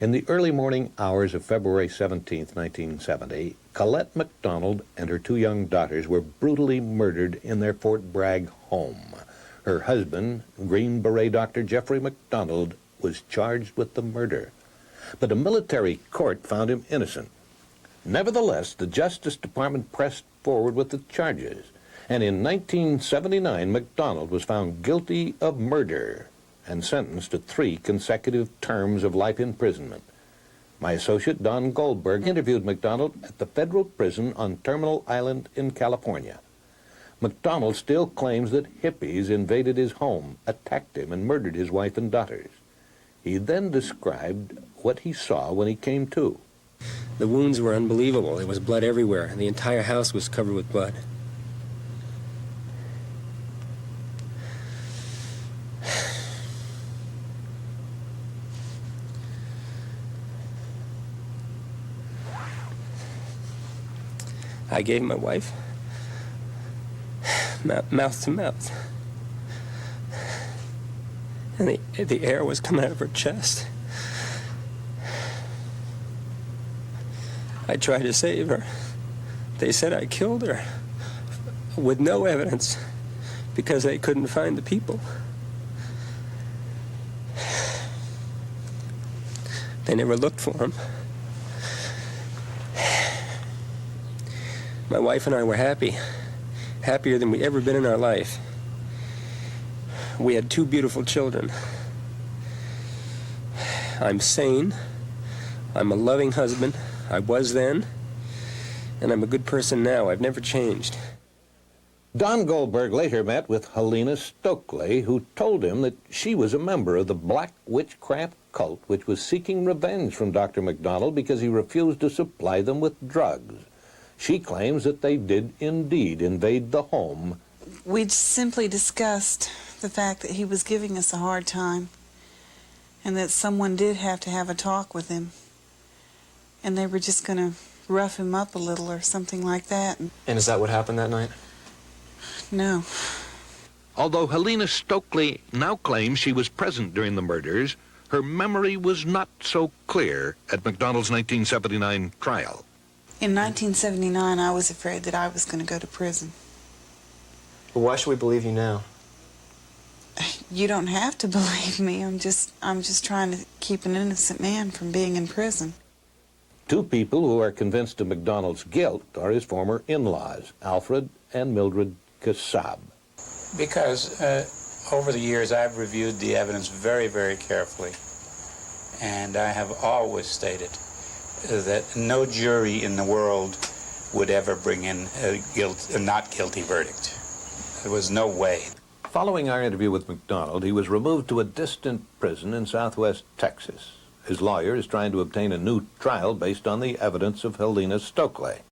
In the early morning hours of February 17, 1970, Colette MacDonald and her two young daughters were brutally murdered in their Fort Bragg home. Her husband, Green Beret Dr. Jeffrey MacDonald, was charged with the murder, but a military court found him innocent. Nevertheless, the Justice Department pressed forward with the charges, and in 1979, MacDonald was found guilty of murder and sentenced to 3 consecutive terms of life imprisonment. My associate, Don Goldberg, interviewed MacDonald at the federal prison on Terminal Island in California. MacDonald still claims that hippies invaded his home, attacked him, and murdered his wife and daughters. He then described what he saw when he came to. The wounds were unbelievable. There was blood everywhere, and the entire house was covered with blood. I gave my wife mouth to mouth, and the air was coming out of her chest. I tried to save her. They said I killed her with no evidence because they couldn't find the people. They never looked for them. My wife and I were happy, happier than we'd ever been in our life. We had 2 beautiful children. I'm sane. I'm a loving husband. I was then, and I'm a good person now. I've never changed. Don Goldberg later met with Helena Stokely, who told him that she was a member of the Black Witchcraft cult, which was seeking revenge from Dr. MacDonald because he refused to supply them with drugs. She claims that they did indeed invade the home. We simply discussed the fact that he was giving us a hard time and that someone did have to have a talk with him. And they were just going to rough him up a little or something like that. And is that what happened that night? No. Although Helena Stokely now claims she was present during the murders, her memory was not so clear at MacDonald's 1979 trial. In 1979, I was afraid that I was going to go to prison. But why should we believe you now? You don't have to believe me. I'm just trying to keep an innocent man from being in prison. 2 people who are convinced of MacDonald's guilt are his former in-laws, Alfred and Mildred Kassabs. Because over the years I've reviewed the evidence very, very carefully, and I have always stated that no jury in the world would ever bring in a not guilty verdict. There was no way. Following our interview with MacDonald, he was removed to a distant prison in southwest Texas. His lawyer is trying to obtain a new trial based on the evidence of Helena Stokely.